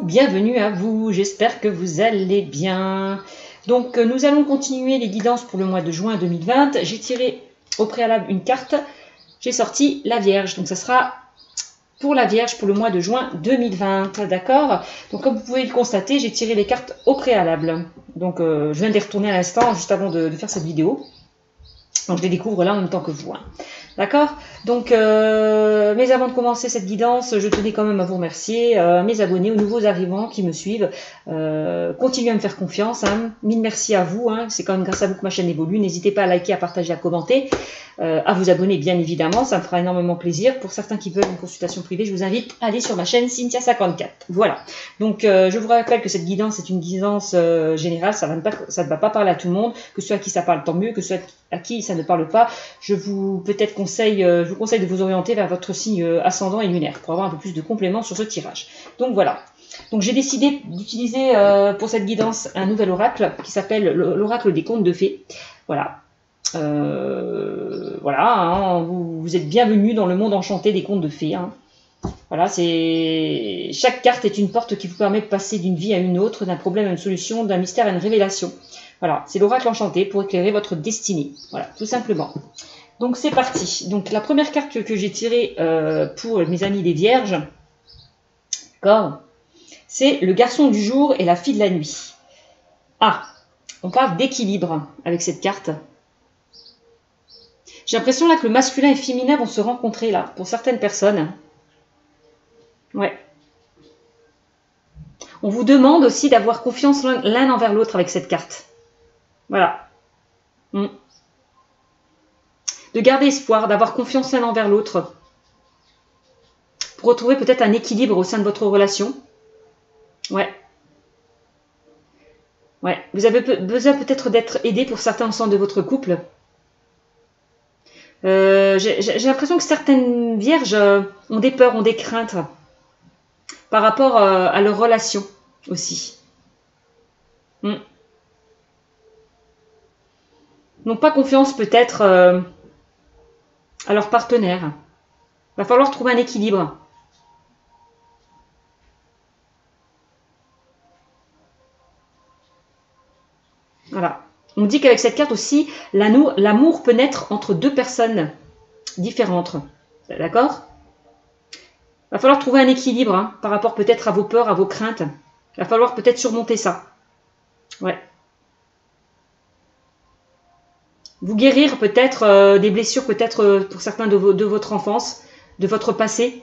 bienvenue à vous, j'espère que vous allez bien. Donc nous allons continuer les guidances pour le mois de juin 2020. J'ai tiré au préalable une carte, j'ai sorti la Vierge, donc ça sera pour la Vierge pour le mois de juin 2020, d'accord? Donc comme vous pouvez le constater, j'ai tiré les cartes au préalable. Donc je viens de les retourner à l'instant, juste avant de faire cette vidéo. Donc je les découvre là en même temps que vous. Hein. D'accord? Donc, mais avant de commencer cette guidance, je tenais quand même à vous remercier, mes abonnés, aux nouveaux arrivants qui me suivent. Continuez à me faire confiance. Hein. Mille merci à vous. Hein. C'est quand même grâce à vous que ma chaîne évolue. N'hésitez pas à liker, à partager, à commenter, à vous abonner bien évidemment. Ça me fera énormément plaisir. Pour certains qui veulent une consultation privée, je vous invite à aller sur ma chaîne Cynthia54. Voilà. Donc, je vous rappelle que cette guidance est une guidance générale. Ça ne va pas parler à tout le monde. Que ce soit à qui ça parle, tant mieux. Que ce soit à qui ça ne parle pas, je vous conseille de vous orienter vers votre signe ascendant et lunaire pour avoir un peu plus de compléments sur ce tirage. Donc voilà. Donc j'ai décidé d'utiliser pour cette guidance un nouvel oracle qui s'appelle l'oracle des contes de fées. Voilà. Voilà. Hein, vous êtes bienvenus dans le monde enchanté des contes de fées. Hein. Voilà, chaque carte est une porte qui vous permet de passer d'une vie à une autre, d'un problème à une solution, d'un mystère à une révélation. Voilà, c'est l'oracle enchanté pour éclairer votre destinée. Voilà, tout simplement. Donc c'est parti. Donc la première carte que j'ai tirée pour mes amis les vierges, d'accord, c'est le garçon du jour et la fille de la nuit. Ah, on parle d'équilibre avec cette carte. J'ai l'impression là que le masculin et le féminin vont se rencontrer là, pour certaines personnes. Ouais. On vous demande aussi d'avoir confiance l'un envers l'autre avec cette carte. Voilà. De garder espoir, d'avoir confiance l'un envers l'autre. Pour retrouver peut-être un équilibre au sein de votre relation. Ouais. Ouais. Vous avez besoin peut-être d'être aidé pour certains au sein de votre couple. J'ai l'impression que certaines vierges ont des peurs, ont des craintes par rapport à leur relation aussi. N'ont pas confiance peut-être à leur partenaire. Il va falloir trouver un équilibre. Voilà. On dit qu'avec cette carte aussi, l'amour peut naître entre deux personnes différentes. D'accord? Il va falloir trouver un équilibre hein, par rapport peut-être à vos peurs, à vos craintes. Il va falloir peut-être surmonter ça. Ouais. Vous guérir peut-être des blessures, peut-être pour certains de votre enfance, de votre passé.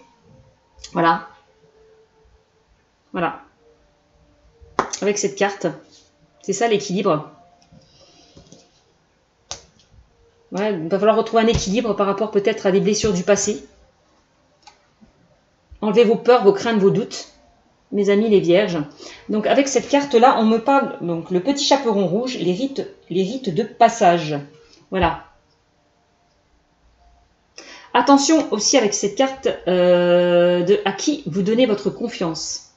Voilà. Voilà. Avec cette carte. C'est ça l'équilibre. Ouais, il va falloir retrouver un équilibre par rapport peut-être à des blessures du passé. Enlevez vos peurs, vos craintes, vos doutes. Mes amis les vierges. Donc avec cette carte-là, on me parle, donc le petit chaperon rouge, les rites de passage. Voilà. Attention aussi avec cette carte à qui vous donnez votre confiance.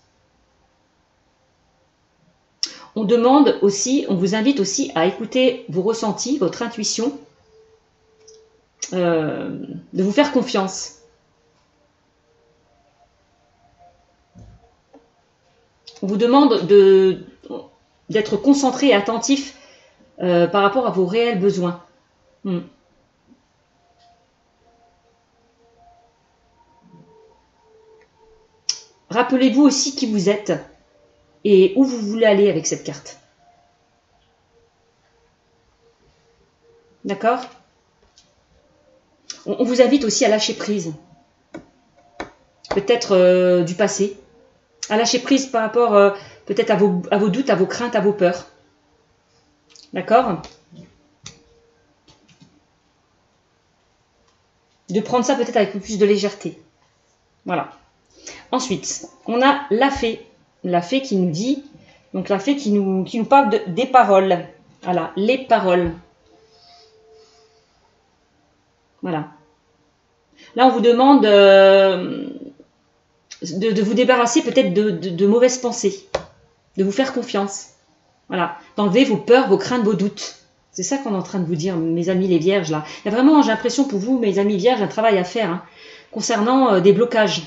On demande aussi, on vous invite aussi à écouter vos ressentis, votre intuition, de vous faire confiance. On vous demande d'être concentré et attentif par rapport à vos réels besoins. Rappelez-vous aussi qui vous êtes et où vous voulez aller avec cette carte. D'accord? On vous invite aussi à lâcher prise. Peut-être du passé. À lâcher prise par rapport peut-être à vos doutes, à vos craintes, à vos peurs. D'accord? De prendre ça peut-être avec plus de légèreté. Voilà. Ensuite, on a la fée. La fée qui nous dit, donc la fée qui nous parle des paroles. Voilà, les paroles. Voilà. Là, on vous demande de vous débarrasser peut-être de mauvaises pensées, de vous faire confiance. Voilà, d'enlever vos peurs, vos craintes, vos doutes. C'est ça qu'on est en train de vous dire, mes amis les vierges, là. Il y a vraiment, j'ai l'impression pour vous, mes amis vierges, un travail à faire hein, concernant des blocages.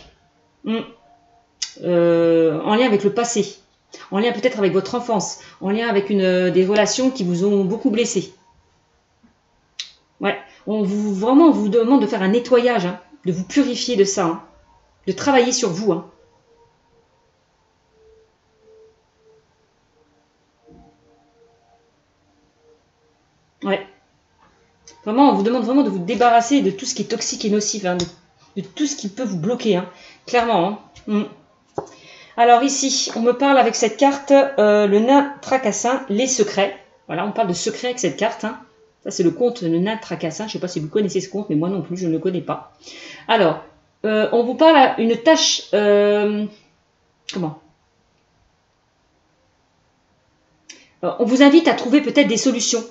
en lien avec le passé, en lien peut-être avec votre enfance, en lien avec des relations qui vous ont beaucoup blessé. Ouais, vraiment, on vous demande de faire un nettoyage, hein, de vous purifier de ça, hein, de travailler sur vous. Hein. Ouais. Vraiment, on vous demande vraiment de vous débarrasser de tout ce qui est toxique et nocif, hein, de tout ce qui peut vous bloquer, hein, clairement. Hein. Alors ici, on me parle avec cette carte, le nain tracassin, les secrets. Voilà, on parle de secrets avec cette carte. Hein. Ça, c'est le conte, le nain tracassin. Je ne sais pas si vous connaissez ce conte, mais moi non plus, je ne le connais pas. Alors, on vous parle d'une tâche... comment on vous invite à trouver peut-être des solutions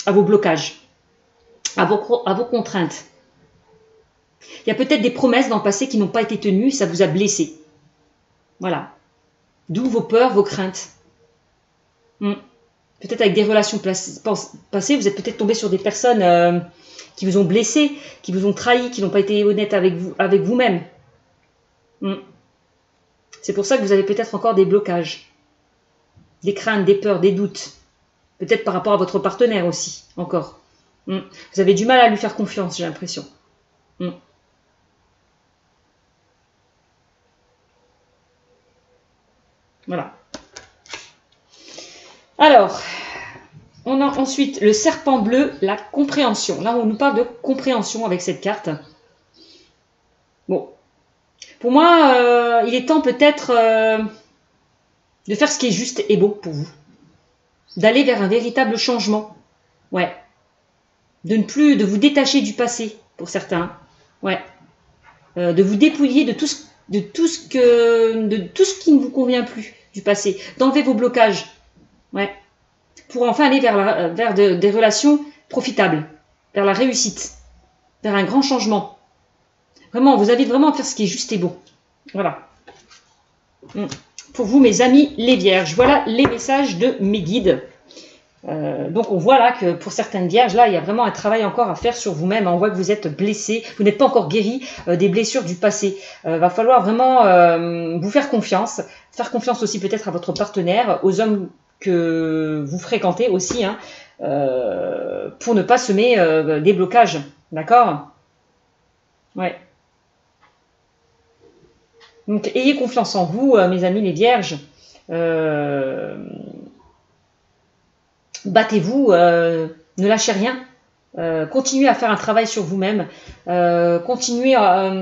à vos blocages, à vos contraintes. Il y a peut-être des promesses dans le passé qui n'ont pas été tenues, ça vous a blessé. Voilà. D'où vos peurs, vos craintes. Peut-être avec des relations passées, vous êtes peut-être tombé sur des personnes qui vous ont blessé, qui vous ont trahi, qui n'ont pas été honnêtes avec vous-même. C'est pour ça que vous avez peut-être encore des blocages, des craintes, des peurs, des doutes. Peut-être par rapport à votre partenaire aussi, encore. Vous avez du mal à lui faire confiance, j'ai l'impression. Voilà. Alors, on a ensuite le serpent bleu, la compréhension. Là, on nous parle de compréhension avec cette carte. Bon. Pour moi, il est temps peut-être de faire ce qui est juste et beau pour vous. D'aller vers un véritable changement. Ouais. De vous détacher du passé, pour certains. Ouais. De vous dépouiller de tout ce qui ne vous convient plus du passé. D'enlever vos blocages. Ouais. Pour enfin aller vers des relations profitables. Vers la réussite. Vers un grand changement. Vraiment, vous invite vraiment à faire ce qui est juste et beau. Voilà. Pour vous, mes amis, les vierges. Voilà les messages de mes guides. Donc on voit là que pour certaines vierges, là il y a vraiment un travail encore à faire sur vous-même. On voit que vous êtes blessé, vous n'êtes pas encore guéri des blessures du passé. Va falloir vraiment vous faire confiance aussi peut-être à votre partenaire, aux hommes que vous fréquentez aussi, hein, pour ne pas semer des blocages, d'accord? Ouais. Donc ayez confiance en vous, mes amis les vierges. Battez-vous, ne lâchez rien, continuez à faire un travail sur vous-même, continuez à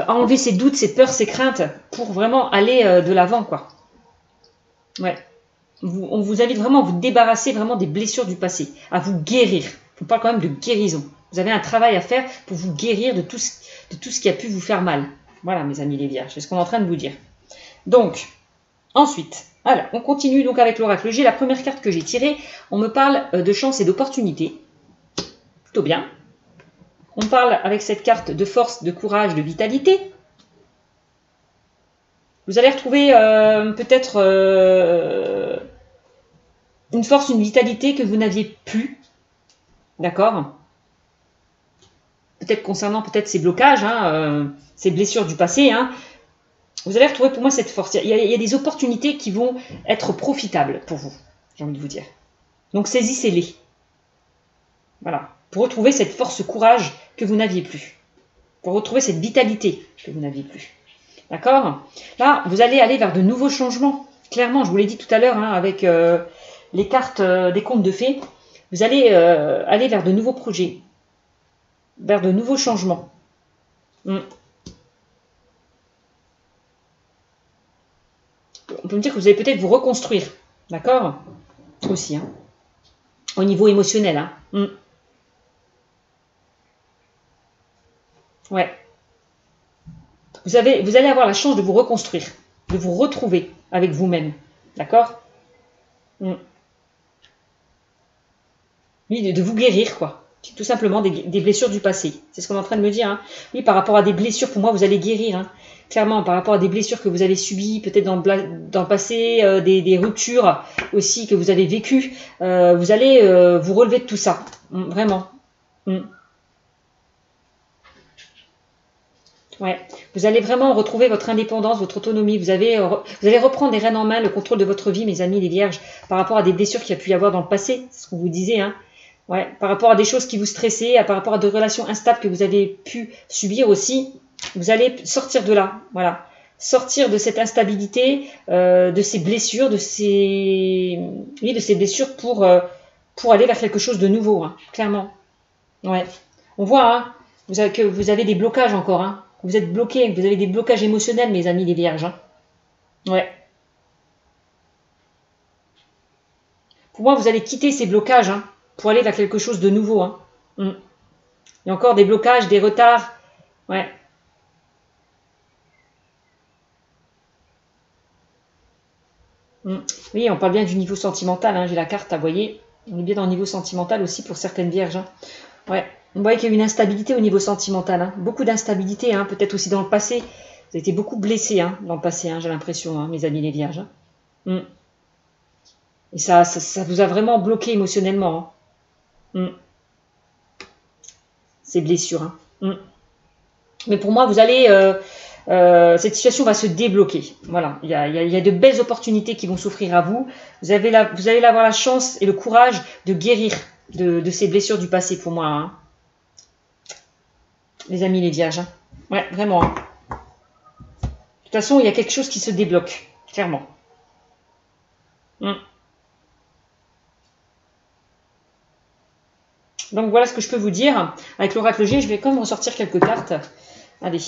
enlever ces doutes, ces peurs, ces craintes pour vraiment aller de l'avant, quoi. Ouais. On vous invite vraiment à vous débarrasser vraiment des blessures du passé, à vous guérir. On parle quand même de guérison. Vous avez un travail à faire pour vous guérir de tout ce qui a pu vous faire mal. Voilà, mes amis les vierges, c'est ce qu'on est en train de vous dire. Donc, ensuite, alors, on continue donc avec l'oracle G. La première carte que j'ai tirée, on me parle de chance et d'opportunité. Plutôt bien. On parle avec cette carte de force, de courage, de vitalité. Vous allez retrouver peut-être une force, une vitalité que vous n'aviez plus. D'accord? Peut-être concernant ces blocages, hein, ces blessures du passé, hein. Vous allez retrouver pour moi cette force. Il y a des opportunités qui vont être profitables pour vous, j'ai envie de vous dire. Donc saisissez-les. Voilà. Pour retrouver cette force, ce courage que vous n'aviez plus. Pour retrouver cette vitalité que vous n'aviez plus. D'accord? Là, vous allez aller vers de nouveaux changements. Clairement, je vous l'ai dit tout à l'heure, hein, avec les cartes des contes de fées. Vous allez aller vers de nouveaux projets. Vers de nouveaux changements. On peut me dire que vous allez peut-être vous reconstruire, d'accord? Aussi, hein. Au niveau émotionnel, hein. Ouais. Vous allez avoir la chance de vous reconstruire, de vous retrouver avec vous-même, d'accord? Oui, de vous guérir, quoi. Tout simplement des blessures du passé. C'est ce qu'on est en train de me dire, hein. Oui, par rapport à des blessures, pour moi, vous allez guérir, hein. Clairement, par rapport à des blessures que vous avez subies, peut-être dans le passé, des ruptures aussi que vous avez vécues, vous allez vous relever de tout ça. Vraiment. Ouais. Vous allez vraiment retrouver votre indépendance, votre autonomie. Vous allez reprendre les rênes en main, le contrôle de votre vie, mes amis les vierges, par rapport à des blessures qu'il y a pu y avoir dans le passé, c'est ce qu'on vous disait, hein. Ouais, par rapport à des choses qui vous stressaient, par rapport à des relations instables que vous avez pu subir aussi, vous allez sortir de là, voilà. Sortir de cette instabilité, de ces blessures, de ces blessures pour aller vers quelque chose de nouveau, hein, clairement. Ouais. On voit hein, que vous avez des blocages encore, hein. Vous êtes bloqués, vous avez des blocages émotionnels, mes amis les vierges. Hein. Ouais. Pour moi, vous allez quitter ces blocages hein, pour aller vers quelque chose de nouveau. Hein. Il y a encore des blocages, des retards. Ouais. Oui, on parle bien du niveau sentimental. Hein. J'ai la carte, vous voyez. On est bien dans le niveau sentimental aussi pour certaines vierges. Hein. Ouais. Vous voyez qu'il y a une instabilité au niveau sentimental. Hein. Beaucoup d'instabilité, hein. Peut-être aussi dans le passé. Vous avez été beaucoup blessés hein, dans le passé, hein, j'ai l'impression, hein, mes amis les vierges. Hein. Et ça vous a vraiment bloqué émotionnellement. Hein. Ces blessures. Hein. Mais pour moi, vous allez... cette situation va se débloquer. Voilà, il y a de belles opportunités qui vont s'offrir à vous. Vous allez avoir la chance et le courage de guérir de ces blessures du passé pour moi. Hein. Les amis les vierges. Hein. Ouais, vraiment. Hein. De toute façon, il y a quelque chose qui se débloque, clairement. Donc voilà ce que je peux vous dire. Avec l'oracle G, je vais quand même ressortir quelques cartes. Allez.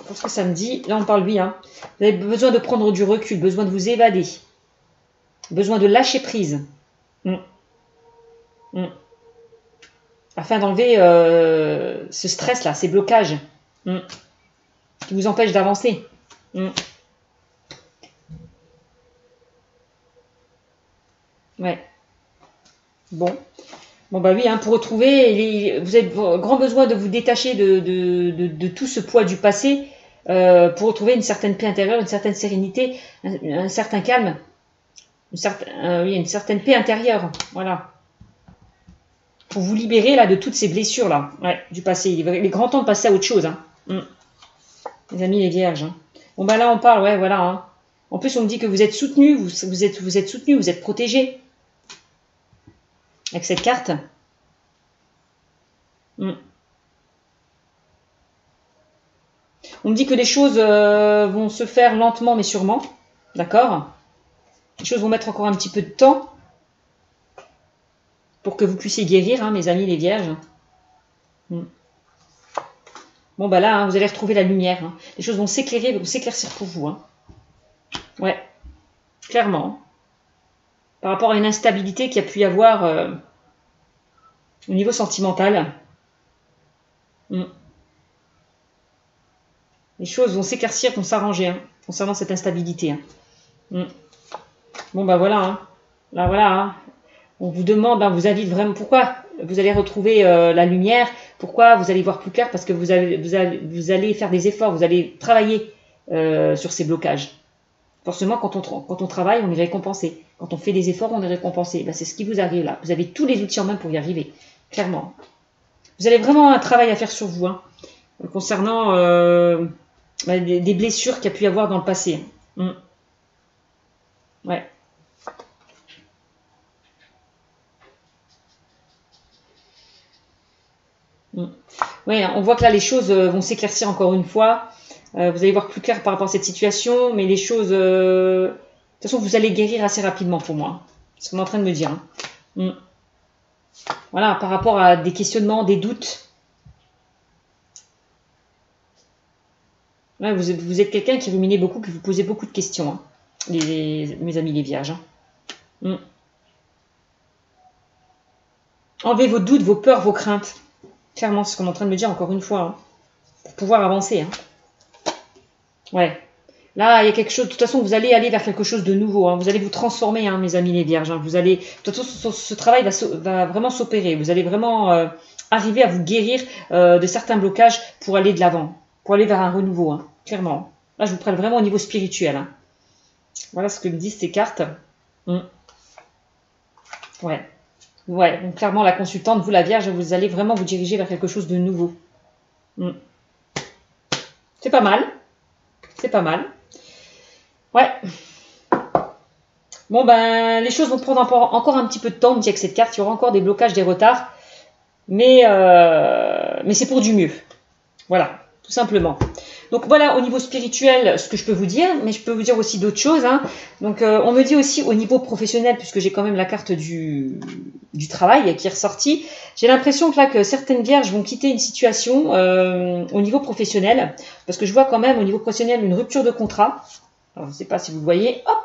Pour ce que ça me dit, là on parle lui. Hein. Vous avez besoin de prendre du recul, besoin de vous évader. Besoin de lâcher prise. Afin d'enlever ce stress-là, ces blocages. Qui vous empêchent d'avancer. Ouais. Bon. Bon bah oui, hein, pour retrouver, vous avez grand besoin de vous détacher de tout ce poids du passé pour retrouver une certaine paix intérieure, une certaine sérénité, un certain calme, une certaine paix intérieure, voilà. Pour vous libérer là de toutes ces blessures là, ouais, du passé. Il est grand temps de passer à autre chose, hein. Les amis les vierges. Hein. Bon bah là on parle, ouais voilà. Hein. En plus on me dit que vous êtes soutenus, vous êtes soutenus, vous êtes protégés. Avec cette carte. On me dit que les choses vont se faire lentement mais sûrement. D'accord? Les choses vont mettre encore un petit peu de temps pour que vous puissiez guérir, hein, mes amis les vierges. Bon bah là, hein, vous allez retrouver la lumière. Hein. Les choses vont s'éclairer, vont s'éclaircir pour vous. Hein. Ouais, clairement. Par rapport à une instabilité qu'il y a pu y avoir au niveau sentimental. Les choses vont s'éclaircir, vont s'arranger hein, concernant cette instabilité. Hein. Bon bah voilà. Hein. Là voilà. Hein. On vous demande, hein, vous invite vraiment. Pourquoi vous allez retrouver la lumière? Pourquoi vous allez voir plus clair? Parce que vous allez faire des efforts, vous allez travailler sur ces blocages. Forcément, quand on travaille, on est récompensé. Quand on fait des efforts, on est récompensé. Ben, c'est ce qui vous arrive là. Vous avez tous les outils en main pour y arriver, clairement. Vous avez vraiment un travail à faire sur vous, hein, concernant des blessures qu'il y a pu y avoir dans le passé. Ouais. Ouais, on voit que là, les choses vont s'éclaircir encore une fois. Vous allez voir plus clair par rapport à cette situation, mais les choses... de toute façon, vous allez guérir assez rapidement pour moi. C'est ce qu'on est en train de me dire. Hein. Voilà, par rapport à des questionnements, des doutes. Ouais, vous êtes quelqu'un qui ruminait beaucoup, qui vous posait beaucoup de questions. Hein, mes amis les vierges. Hein. Enlevez vos doutes, vos peurs, vos craintes. Clairement, c'est ce qu'on est en train de me dire encore une fois. Hein, pour pouvoir avancer. Hein. Ouais. Là, il y a quelque chose. De toute façon, vous allez aller vers quelque chose de nouveau. Hein. Vous allez vous transformer, hein, mes amis les vierges. Hein. Vous allez. De toute façon, ce travail va vraiment s'opérer. Vous allez vraiment arriver à vous guérir de certains blocages pour aller de l'avant, pour aller vers un renouveau. Hein. Clairement. Là, je vous prends vraiment au niveau spirituel. Hein. Voilà ce que me disent ces cartes. Ouais. Ouais. Donc, clairement, la consultante, vous la vierge, vous allez vraiment vous diriger vers quelque chose de nouveau. C'est pas mal. C'est pas mal. Ouais. Bon, ben, les choses vont prendre encore un petit peu de temps, me dit avec cette carte. Il y aura encore des blocages, des retards. Mais c'est pour du mieux. Voilà, tout simplement. Donc voilà, au niveau spirituel, ce que je peux vous dire, mais je peux vous dire aussi d'autres choses. Hein. Donc on me dit aussi au niveau professionnel, puisque j'ai quand même la carte du travail qui est ressortie, j'ai l'impression que là, que certaines vierges vont quitter une situation au niveau professionnel, parce que je vois quand même au niveau professionnel une rupture de contrat. Alors, je ne sais pas si vous le voyez, hop,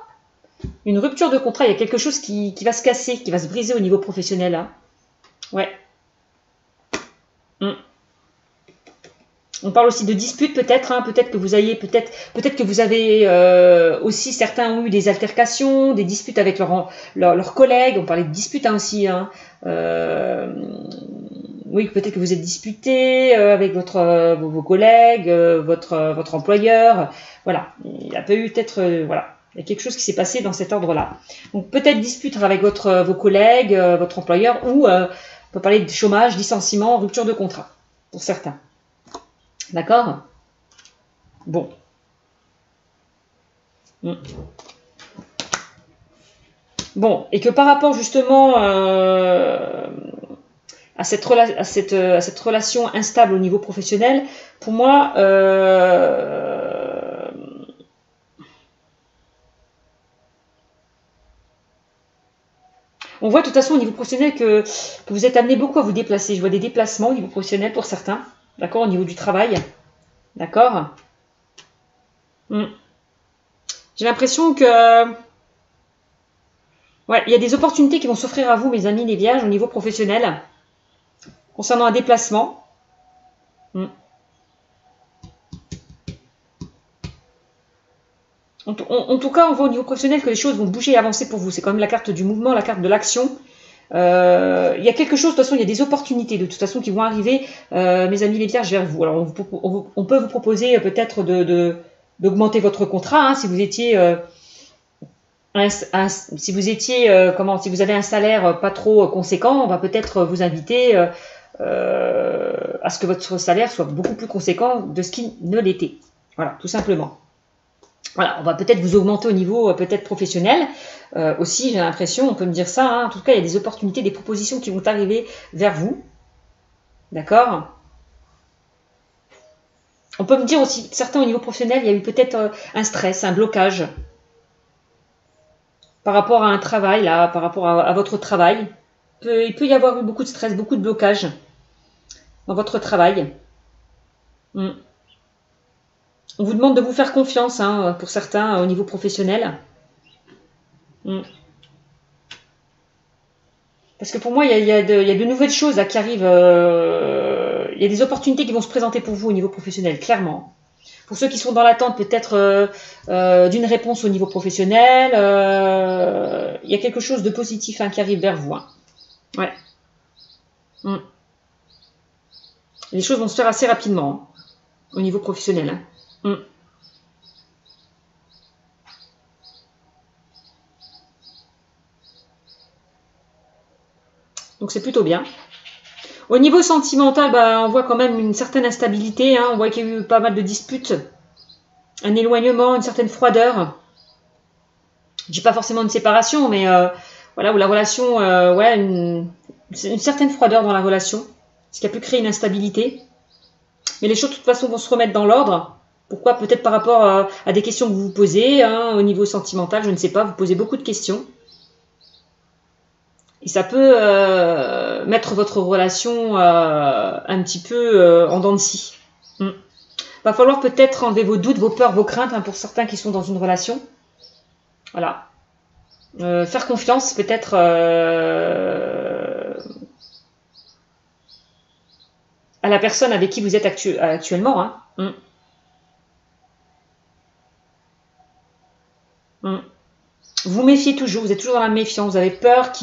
une rupture de contrat, il y a quelque chose qui va se casser, qui va se briser au niveau professionnel. Hein. Ouais. On parle aussi de disputes peut-être, hein, peut-être que vous ayez, peut-être que vous avez aussi, certains ont eu des altercations, des disputes avec leurs collègues. On parlait de disputes hein, aussi. Hein. Oui, peut-être que vous êtes disputé avec vos collègues, votre employeur. Voilà, il y a peut-être, voilà, il y a quelque chose qui s'est passé dans cet ordre-là. Donc peut-être dispute avec vos collègues, votre employeur, ou on peut parler de chômage, licenciement, rupture de contrat pour certains. D'accord? Bon. Bon, et que par rapport justement à cette relation instable au niveau professionnel, pour moi, on voit de toute façon au niveau professionnel que vous êtes amené beaucoup à vous déplacer. Je vois des déplacements au niveau professionnel pour certains. D'accord, au niveau du travail. D'accord. J'ai l'impression que... Ouais, il y a des opportunités qui vont s'offrir à vous, mes amis les vierges, au niveau professionnel. Concernant un déplacement. En tout cas, on voit au niveau professionnel que les choses vont bouger et avancer pour vous. C'est quand même la carte du mouvement, la carte de l'action. Il y a quelque chose, de toute façon, il y a des opportunités de toute façon qui vont arriver, mes amis les vierges, vers vous. Alors, on peut vous proposer peut-être d'augmenter votre contrat, hein, si vous étiez, si vous avez un salaire pas trop conséquent, on va peut-être vous inviter à ce que votre salaire soit beaucoup plus conséquent de ce qu'il ne l'était. Voilà, tout simplement. Voilà, on va peut-être vous augmenter au niveau peut-être professionnel. Aussi, j'ai l'impression, on peut me dire ça, hein, en tout cas, il y a des opportunités, des propositions qui vont arriver vers vous. D'accord? On peut me dire aussi, certains au niveau professionnel, il y a eu peut-être un stress, un blocage par rapport à un travail, là, par rapport à votre travail. Il peut y avoir eu beaucoup de stress, beaucoup de blocage dans votre travail. On vous demande de vous faire confiance, hein, pour certains, au niveau professionnel. Parce que pour moi, il y a de nouvelles choses là, qui arrivent. Il y a des opportunités qui vont se présenter pour vous au niveau professionnel, clairement. Pour ceux qui sont dans l'attente peut-être d'une réponse au niveau professionnel, il y a quelque chose de positif hein, qui arrive vers vous. Hein. Ouais. Les choses vont se faire assez rapidement hein, au niveau professionnel. Hein. Donc c'est plutôt bien. Au niveau sentimental, bah, on voit quand même une certaine instabilité. Hein. On voit qu'il y a eu pas mal de disputes, un éloignement, une certaine froideur. Je dis pas forcément une séparation, mais voilà, où la relation, ouais, une certaine froideur dans la relation, ce qui a pu créer une instabilité. Mais les choses de toute façon vont se remettre dans l'ordre. Pourquoi? Peut-être par rapport à des questions que vous vous posez, hein, au niveau sentimental, je ne sais pas, vous posez beaucoup de questions. Et ça peut mettre votre relation un petit peu en dents de scie. Va falloir peut-être enlever vos doutes, vos peurs, vos craintes hein, pour certains qui sont dans une relation. Voilà. Faire confiance peut-être à la personne avec qui vous êtes actuellement. Hein. Vous méfiez toujours, vous êtes toujours dans la méfiance, vous avez peur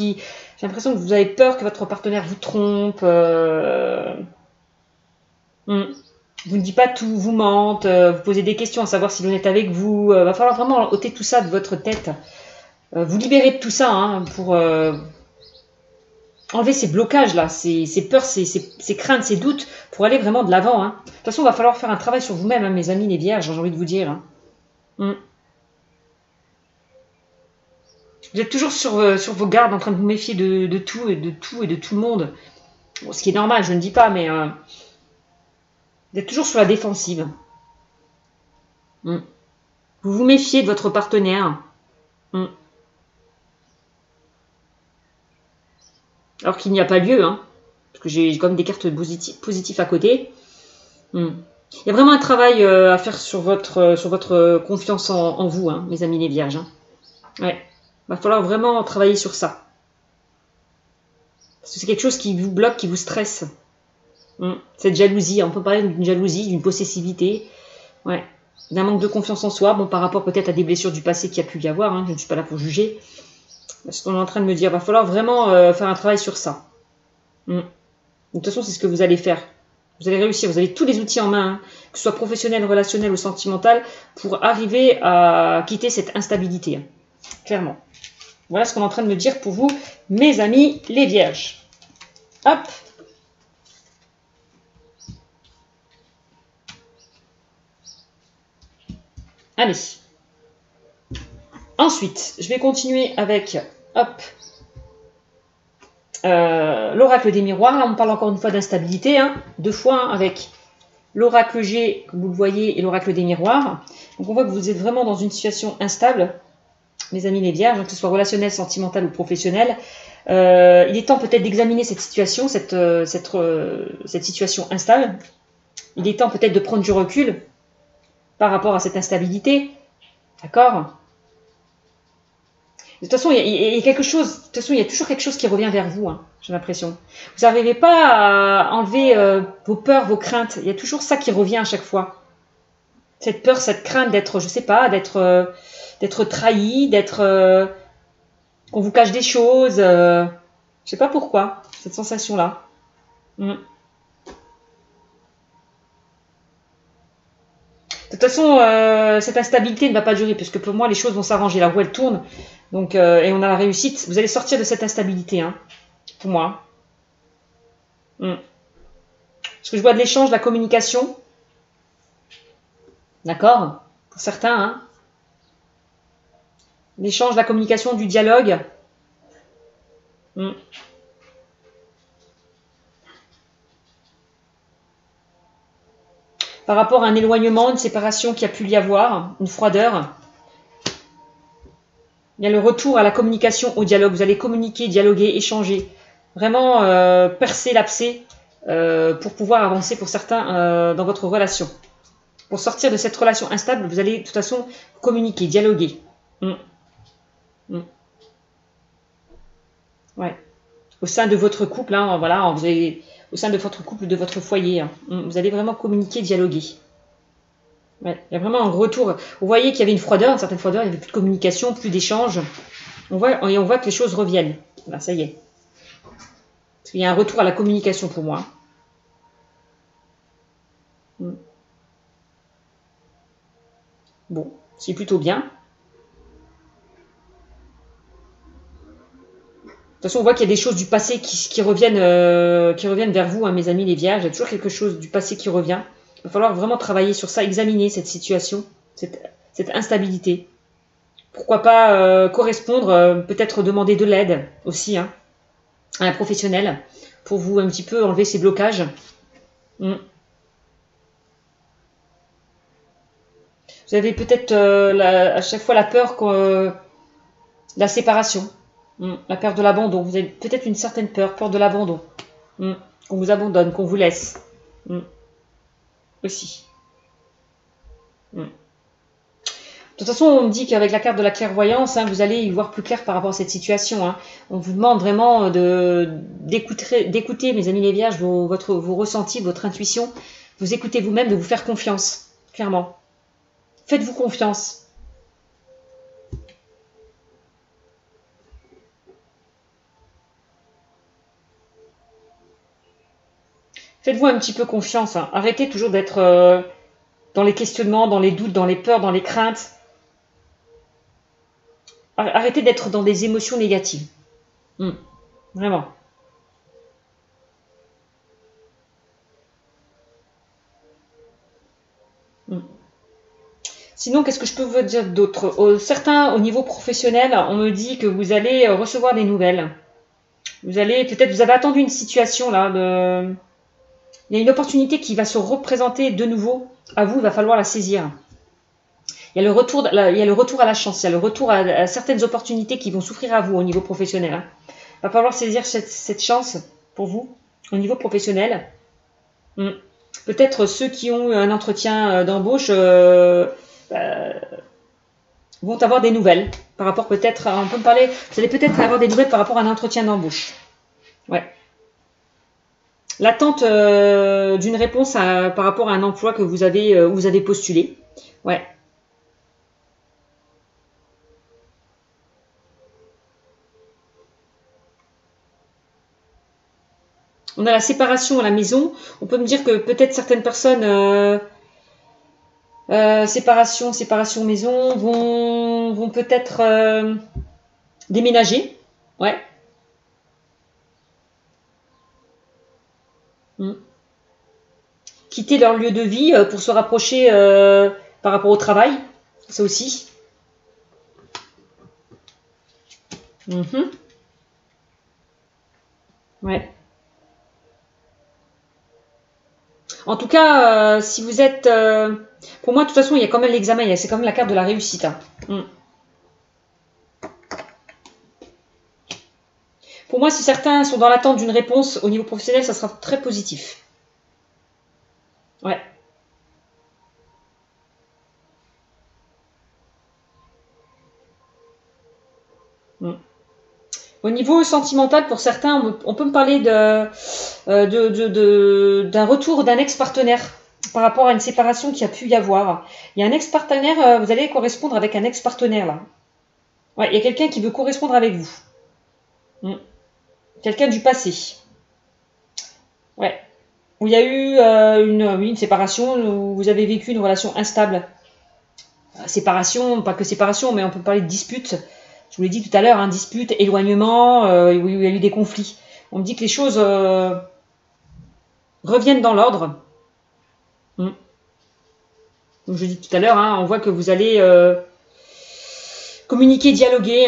j'ai l'impression que vous avez peur que votre partenaire vous trompe. Vous ne dites pas tout, vous mente, vous posez des questions à savoir s'il est honnête avec vous. Va falloir vraiment ôter tout ça de votre tête. Vous libérer de tout ça hein, pour enlever ces blocages là, ces peurs, ces craintes, ces doutes, pour aller vraiment de l'avant. Hein. De toute façon, il va falloir faire un travail sur vous-même, hein, mes amis les vierges, j'ai envie de vous dire. Hein. Vous êtes toujours sur vos gardes, en train de vous méfier de tout et de tout et de tout le monde. Bon, ce qui est normal, je ne dis pas, mais vous êtes toujours sur la défensive. Vous vous méfiez de votre partenaire. Alors qu'il n'y a pas lieu, hein, parce que j'ai comme des cartes positives à côté. Il y a vraiment un travail à faire sur votre confiance en vous, hein, mes amis les vierges. Hein. Ouais. Va falloir vraiment travailler sur ça. Parce que c'est quelque chose qui vous bloque, qui vous stresse. Cette jalousie, on peut parler d'une jalousie, d'une possessivité, ouais, d'un manque de confiance en soi, bon, par rapport peut-être à des blessures du passé qu'il y a pu y avoir, hein, je ne suis pas là pour juger. Ce qu'on est en train de me dire, va falloir vraiment faire un travail sur ça. De toute façon, c'est ce que vous allez faire. Vous allez réussir, vous avez tous les outils en main, hein, que ce soit professionnel, relationnel ou sentimental, pour arriver à quitter cette instabilité. Hein, clairement. Voilà ce qu'on est en train de me dire pour vous, mes amis les vierges. Hop. Allez. Ensuite, je vais continuer avec, hop, l'oracle des miroirs. Là, on parle encore une fois d'instabilité, hein, 2 fois, hein, avec l'oracle G, comme vous le voyez, et l'oracle des miroirs. Donc, on voit que vous êtes vraiment dans une situation instable, mes amis les vierges, que ce soit relationnel, sentimental ou professionnel. Il est temps peut-être d'examiner cette situation, cette situation instable. Il est temps peut-être de prendre du recul par rapport à cette instabilité. D'accord ? De toute façon, il y a quelque chose. De toute façon, il y a toujours quelque chose qui revient vers vous. Hein, j'ai l'impression. Vous n'arrivez pas à enlever vos peurs, vos craintes. Il y a toujours ça qui revient à chaque fois. Cette peur, cette crainte d'être, je sais pas, d'être trahi, qu'on vous cache des choses. Je sais pas pourquoi cette sensation-là. De toute façon, cette instabilité ne va pas durer, parce que pour moi, les choses vont s'arranger. La roue, elle tourne. Donc, et on a la réussite. Vous allez sortir de cette instabilité, hein, pour moi. Parce que je vois de l'échange, de la communication. D'accord ? Pour certains, hein. L'échange, la communication, du dialogue. Par rapport à un éloignement, une séparation qui a pu y avoir, une froideur. Il y a le retour à la communication, au dialogue. Vous allez communiquer, dialoguer, échanger. Vraiment percer l'abcès pour pouvoir avancer pour certains dans votre relation. Pour sortir de cette relation instable, vous allez de toute façon communiquer, dialoguer. Ouais. Au sein de votre couple, hein, voilà, vous allez, au sein de votre couple, de votre foyer, hein, vous allez vraiment communiquer, dialoguer. Ouais, il y a vraiment un retour. Vous voyez qu'il y avait une froideur, une certaine froideur, il n'y avait plus de communication, plus d'échange. On voit que les choses reviennent. Voilà, ça y est. Parce qu'il y a un retour à la communication pour moi. Bon, c'est plutôt bien. De toute façon, on voit qu'il y a des choses du passé qui reviennent vers vous, hein, mes amis les vierges. Il y a toujours quelque chose du passé qui revient. Il va falloir vraiment travailler sur ça, examiner cette situation, cette instabilité. Pourquoi pas correspondre, peut-être demander de l'aide aussi, hein, à un professionnel pour vous un petit peu enlever ces blocages. Vous avez peut-être à chaque fois la peur de la séparation. La peur de l'abandon. Vous avez peut-être une certaine peur de l'abandon. Qu'on vous abandonne, qu'on vous laisse. Aussi. De toute façon, on me dit qu'avec la carte de la clairvoyance, hein, vous allez y voir plus clair par rapport à cette situation. Hein. On vous demande vraiment d'écouter, mes amis les vierges, vos ressentis, votre intuition. Vous écoutez vous-même, de vous faire confiance. Clairement. Faites-vous confiance. Faites-vous un petit peu confiance. Hein. Arrêtez toujours d'être dans les questionnements, dans les doutes, dans les peurs, dans les craintes. Arrêtez d'être dans des émotions négatives. Vraiment. Sinon, qu'est-ce que je peux vous dire d'autre? Certains, au niveau professionnel, on me dit que vous allez recevoir des nouvelles. Vous allez, peut-être, vous avez attendu une situation là. Il y a une opportunité qui va se représenter de nouveau à vous. Il va falloir la saisir. Il y a le retour à la chance. Il y a le retour à certaines opportunités qui vont s'offrir à vous au niveau professionnel. Hein. Il va falloir saisir cette chance pour vous au niveau professionnel. Peut-être ceux qui ont eu un entretien d'embauche vont avoir des nouvelles par rapport peut-être, on peut me parler, vous allez peut-être avoir des nouvelles par rapport à un entretien d'embauche. Ouais. L'attente d'une réponse par rapport à un emploi que vous avez postulé. Ouais. On a la séparation à la maison. On peut me dire que peut-être certaines personnes séparation maison vont peut-être déménager. Ouais. Quitter leur lieu de vie pour se rapprocher par rapport au travail. Ça aussi. Ouais. En tout cas, si vous êtes... pour moi, de toute façon, il y a quand même l'examen. C'est quand même la carte de la réussite. Hein. Pour moi, si certains sont dans l'attente d'une réponse au niveau professionnel, ça sera très positif. Ouais. Au niveau sentimental, pour certains, on peut me parler d'un retour d'un ex-partenaire par rapport à une séparation qui a pu y avoir. Il y a un ex-partenaire, vous allez correspondre avec un ex-partenaire là. Ouais, il y a quelqu'un qui veut correspondre avec vous. Quelqu'un du passé. Ouais. Où il y a eu une séparation, où vous avez vécu une relation instable. Séparation, pas que séparation, mais on peut parler de dispute. Je vous l'ai dit tout à l'heure, hein, dispute, éloignement, où il y a eu des conflits. On me dit que les choses reviennent dans l'ordre. Comme je dis tout à l'heure, hein, on voit que vous allez communiquer, dialoguer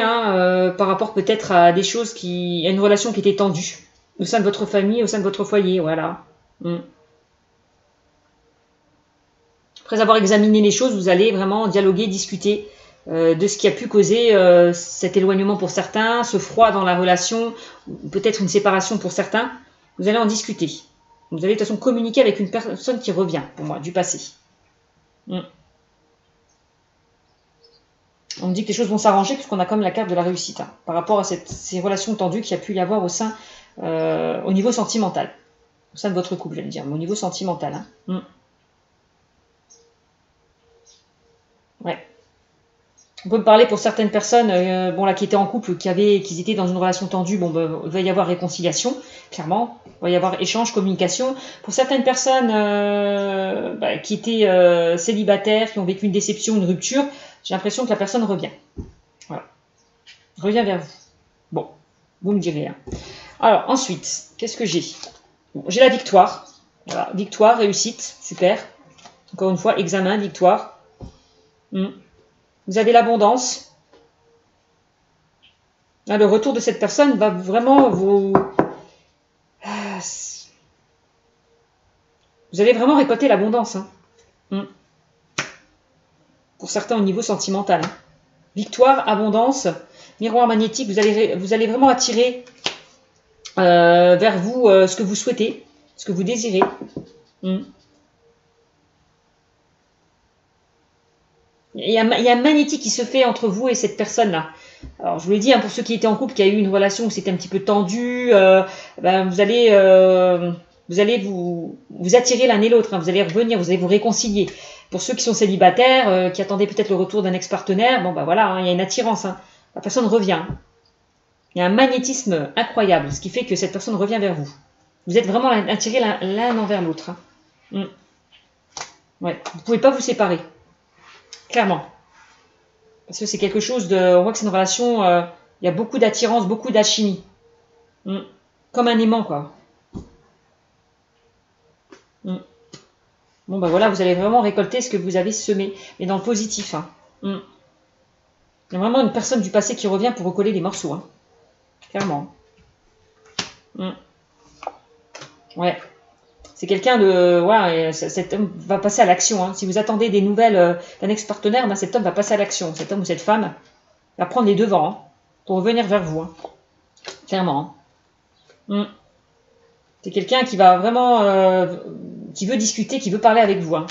par rapport peut-être à des choses à une relation qui était tendue au sein de votre famille, au sein de votre foyer, voilà. Après avoir examiné les choses, vous allez vraiment dialoguer, discuter de ce qui a pu causer cet éloignement pour certains, ce froid dans la relation, peut-être une séparation pour certains. Vous allez en discuter. Vous allez de toute façon communiquer avec une personne qui revient, pour moi, du passé. On me dit que les choses vont s'arranger puisqu'on a quand même la carte de la réussite par rapport à ces relations tendues qu'il y a pu y avoir au sein, au niveau sentimental. Au sein de votre couple, j'allais dire, mais au niveau sentimental. Ouais. On peut me parler pour certaines personnes qui étaient en couple, qui étaient dans une relation tendue, il va y avoir réconciliation, clairement. Il va y avoir échange, communication. Pour certaines personnes qui étaient célibataires, qui ont vécu une déception, une rupture, j'ai l'impression que la personne revient. Voilà. Revient vers vous. Bon, vous me direz. Alors, ensuite, qu'est-ce que j'ai? J'ai la victoire. Voilà. Victoire, réussite, super. Encore une fois, examen, victoire. Vous avez l'abondance. Le retour de cette personne va vraiment vous... Vous allez vraiment récolter l'abondance. Pour certains au niveau sentimental. Victoire, abondance, miroir magnétique. Vous allez vraiment attirer vers vous ce que vous souhaitez, ce que vous désirez. Il y a un magnétique qui se fait entre vous et cette personne-là. Alors, je vous l'ai dit, pour ceux qui étaient en couple, qui a eu une relation où c'était un petit peu tendu, vous allez vous attirer l'un et l'autre. Vous allez revenir, vous allez vous réconcilier. Pour ceux qui sont célibataires, qui attendaient peut-être le retour d'un ex-partenaire, il y a une attirance. La personne revient. Il y a un magnétisme incroyable, ce qui fait que cette personne revient vers vous. Vous êtes vraiment attirés l'un envers l'autre. Ouais. Vous ne pouvez pas vous séparer. Clairement. Parce que c'est quelque chose de... On voit que c'est une relation... il y a beaucoup d'attirance, beaucoup d'alchimie. Comme un aimant, quoi. Bon, ben voilà, vous allez vraiment récolter ce que vous avez semé, mais dans le positif. Hein. Il y a vraiment une personne du passé qui revient pour recoller les morceaux. Hein. Clairement. Ouais. C'est quelqu'un de... Ouais, cet homme va passer à l'action. Hein. Si vous attendez des nouvelles d'un ex-partenaire, ben cet homme va passer à l'action. Cet homme ou cette femme va prendre les devants hein, pour revenir vers vous. Hein. Clairement. Hein. C'est quelqu'un qui va vraiment... qui veut discuter, qui veut parler avec vous. Hein.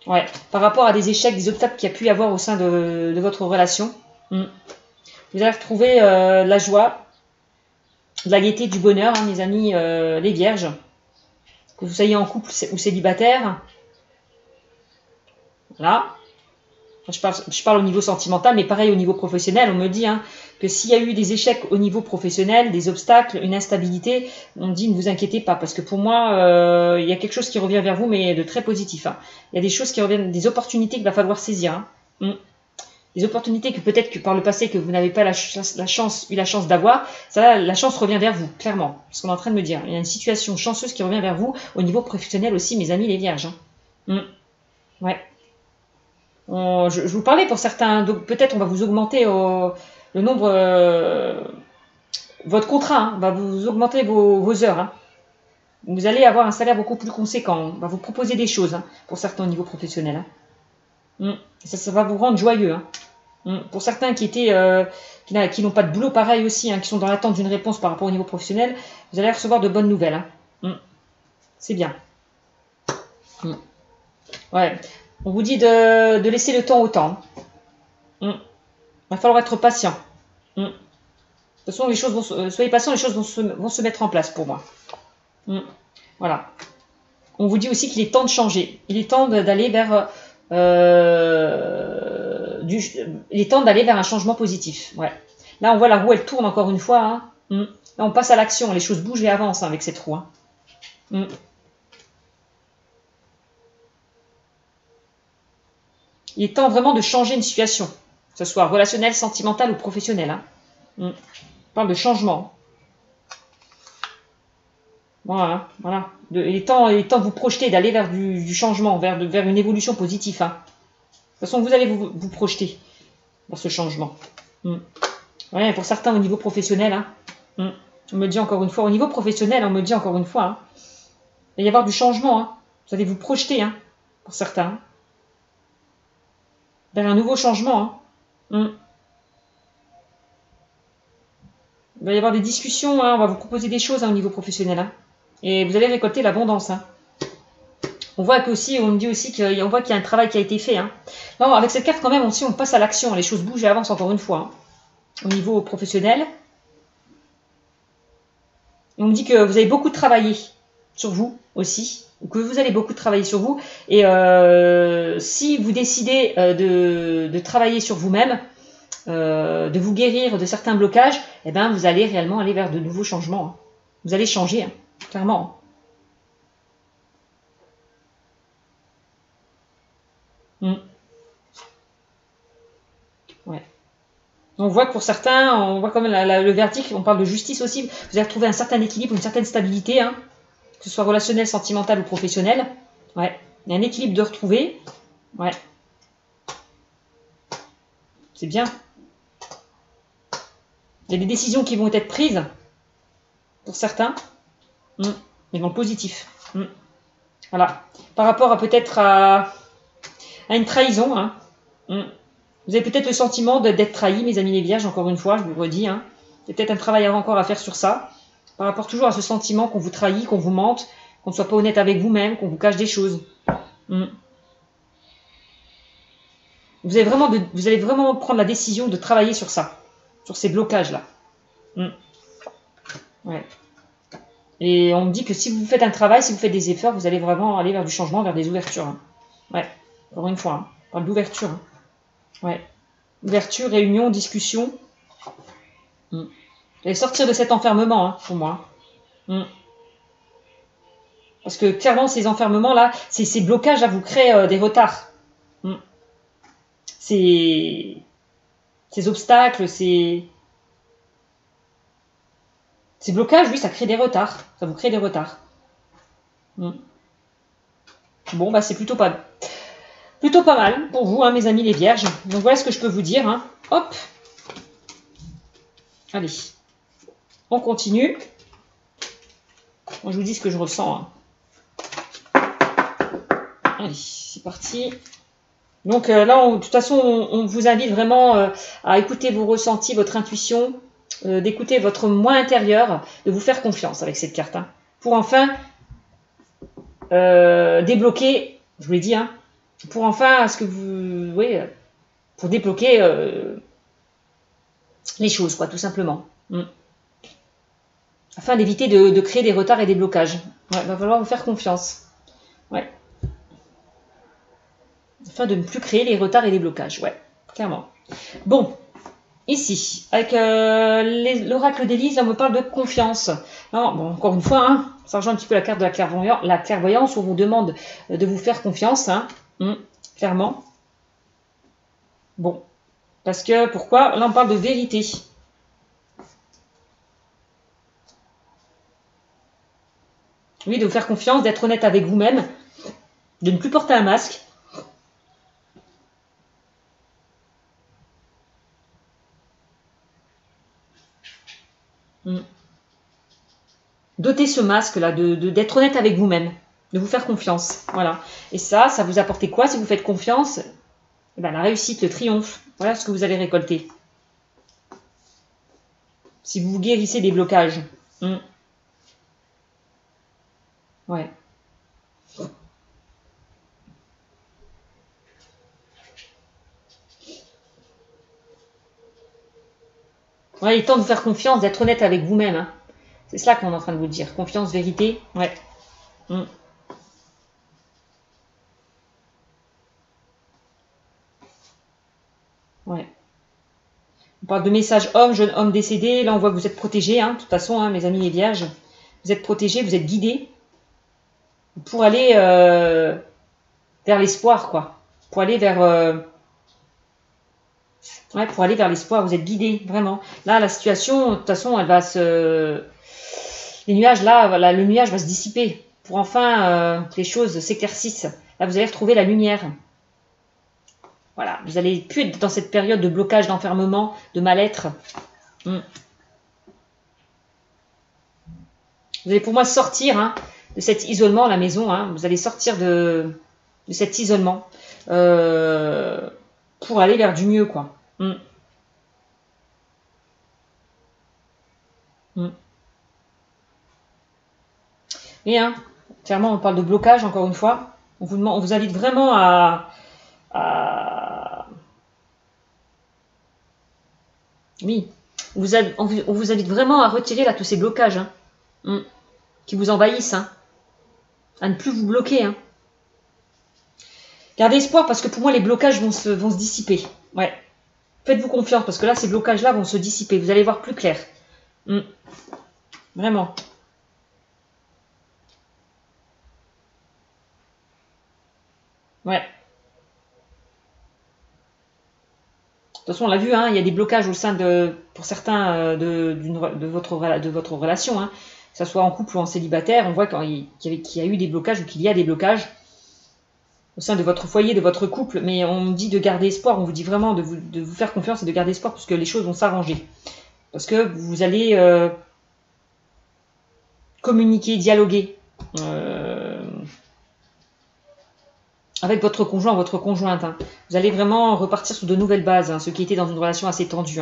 Ouais. Par rapport à des échecs, des obstacles qu'il y a pu y avoir au sein de votre relation. Vous allez retrouver la joie, de la gaieté, du bonheur, hein, mes amis les vierges. Que vous soyez en couple ou célibataire. Voilà. Je parle au niveau sentimental, mais pareil au niveau professionnel. On me dit hein, que s'il y a eu des échecs au niveau professionnel, des obstacles, une instabilité, on me dit ne vous inquiétez pas. Parce que pour moi, il y a quelque chose qui revient vers vous, mais de très positif. Hein. Il y a des choses qui reviennent, des opportunités qu'il va falloir saisir. Hein. Des opportunités que peut-être que par le passé que vous n'avez pas eu la chance d'avoir, ça, la chance revient vers vous, clairement. C'est ce qu'on est en train de me dire. Il y a une situation chanceuse qui revient vers vous au niveau professionnel aussi, mes amis les vierges. Hein. Ouais. Je vous parlais pour certains, donc peut-être on va vous augmenter le nombre, votre contrat hein, va vous augmenter vos heures. Hein. Vous allez avoir un salaire beaucoup plus conséquent. On va vous proposer des choses hein, pour certains au niveau professionnel. Hein. Ça va vous rendre joyeux. Hein. Pour certains qui étaient, qui n'ont pas de boulot pareil aussi, hein, qui sont dans l'attente d'une réponse par rapport au niveau professionnel, vous allez recevoir de bonnes nouvelles. Hein. C'est bien. Ouais. On vous dit de laisser le temps au temps. Il va falloir être patient. De toute façon, les choses vont soyez patient, les choses vont se mettre en place pour moi. Voilà. On vous dit aussi qu'il est temps de changer. Il est temps d'aller vers il est temps d'aller vers un changement positif. Ouais. Là, on voit la roue, elle tourne encore une fois. Hein. Là, on passe à l'action. Les choses bougent et avancent hein, avec cette roue. Hein. Il est temps vraiment de changer une situation, que ce soit relationnel, sentimental ou professionnel. Hein. On parle de changement. Voilà. Voilà. Il est temps de vous projeter, d'aller vers du changement, vers une évolution positive. Hein. De toute façon, vous allez vous projeter dans ce changement. Ouais, pour certains, au niveau professionnel, hein, on me dit encore une fois, au niveau professionnel, on me dit encore une fois, hein, il va y avoir du changement. Hein. Vous allez vous projeter, hein, pour certains. Hein. Vers un nouveau changement. Hein. Il va y avoir des discussions, hein, on va vous proposer des choses hein, au niveau professionnel. Hein. Et vous allez récolter l'abondance. Hein. On voit qu'aussi, on me dit aussi qu'on voit qu'il y a un travail qui a été fait. Hein. Non, avec cette carte quand même, on passe à l'action. Les choses bougent et avancent encore une fois. Hein, au niveau professionnel. On me dit que vous avez beaucoup travaillé sur vous aussi. Ou que vous allez beaucoup travailler sur vous. Et si vous décidez de travailler sur vous-même, de vous guérir de certains blocages, eh ben, vous allez réellement aller vers de nouveaux changements. Hein. Vous allez changer, hein, clairement. Ouais. On voit que pour certains, on voit comme le verdict, on parle de justice aussi. Vous allez retrouver un certain équilibre, une certaine stabilité, hein, que ce soit relationnel, sentimental ou professionnel. Ouais. Il y a un équilibre de retrouver. Ouais. C'est bien. Il y a des décisions qui vont être prises pour certains, mais dans le positif. Voilà. Par rapport à peut-être à une trahison, hein. Vous avez peut-être le sentiment d'être trahi, mes amis les vierges, encore une fois, je vous le redis. Hein. Il y a peut-être un travail encore à faire sur ça. Par rapport toujours à ce sentiment qu'on vous trahit, qu'on vous mente, qu'on ne soit pas honnête avec vous-même, qu'on vous cache des choses. Vous allez vraiment prendre la décision de travailler sur ça, sur ces blocages-là. Ouais. Et on me dit que si vous faites un travail, si vous faites des efforts, vous allez vraiment aller vers du changement, vers des ouvertures. Hein. Ouais, encore une fois, hein. On parle d'ouverture. Hein. Ouais. Ouverture, réunion, discussion. Vous allez sortir de cet enfermement, hein, pour moi. Parce que clairement, ces enfermements-là, ces blocages-là vous créent des retards. Ces obstacles, ces blocages, oui, ça crée des retards. Ça vous crée des retards. Bon, bah c'est plutôt pas mal pour vous, hein, mes amis les vierges. Donc voilà ce que je peux vous dire. Hein. Hop. Allez. On continue. Moi, je vous dis ce que je ressens. Hein. Allez, c'est parti. Donc là, de toute façon, on vous invite vraiment à écouter vos ressentis, votre intuition, d'écouter votre moi intérieur, de vous faire confiance avec cette carte. Hein, pour enfin débloquer, je vous l'ai dit, hein, pour enfin, ce que vous, oui, pour débloquer les choses, quoi, tout simplement. Afin d'éviter de créer des retards et des blocages. Ouais, va falloir vous faire confiance. Ouais. Afin de ne plus créer les retards et les blocages. Ouais, clairement. Bon, ici, avec l'oracle d'Élise, on me parle de confiance. Non, bon, encore une fois, hein, ça rejoint un petit peu la carte de la clairvoyance, où on vous demande de vous faire confiance, hein, clairement. Bon, parce que, pourquoi? Là, on parle de vérité. Oui, de vous faire confiance, d'être honnête avec vous-même, de ne plus porter un masque. D'ôter ce masque-là, d'être honnête avec vous-même, de vous faire confiance. Voilà. Et ça vous apporte quoi si vous faites confiance? Eh bien, la réussite, le triomphe. Voilà ce que vous allez récolter. Si vous guérissez des blocages. Ouais. Ouais, il est temps de vous faire confiance, d'être honnête avec vous-même. Hein. C'est cela qu'on est en train de vous dire. Confiance, vérité. Ouais. Ouais. On parle de message homme, jeune homme décédé. Là, on voit que vous êtes protégés. Hein. De toute façon, hein, mes amis les vierges, vous êtes protégés, vous êtes guidés pour aller vers l'espoir, quoi. Pour aller vers... ouais, pour aller vers l'espoir, vous êtes guidés, vraiment. Là, la situation, de toute façon, elle va se... Les nuages, là, voilà, le nuage va se dissiper. Pour enfin que les choses s'éclaircissent. Là, vous allez retrouver la lumière. Voilà, vous allez plus être dans cette période de blocage, d'enfermement, de mal-être. Vous allez pour moi sortir de cet isolement à la maison. Hein. Vous allez sortir de cet isolement pour aller vers du mieux, quoi. Et clairement, on parle de blocage, encore une fois. On vous invite vraiment à oui, on vous invite vraiment à retirer là tous ces blocages qui vous envahissent, à ne plus vous bloquer. Gardez espoir parce que pour moi les blocages vont se dissiper. Ouais. Faites-vous confiance parce que là ces blocages-là vont se dissiper. Vous allez voir plus clair. Vraiment. Ouais. De toute façon, on l'a vu, il y a des blocages au sein pour certains, de votre relation, que ce soit en couple ou en célibataire. On voit qu'il y a eu des blocages ou qu'il y a des blocages au sein de votre foyer, de votre couple. Mais on dit de garder espoir, on vous dit vraiment de vous faire confiance et de garder espoir parce que les choses vont s'arranger. Parce que vous allez communiquer, dialoguer avec votre conjoint, votre conjointe. Vous allez vraiment repartir sur de nouvelles bases, ceux qui étaient dans une relation assez tendue.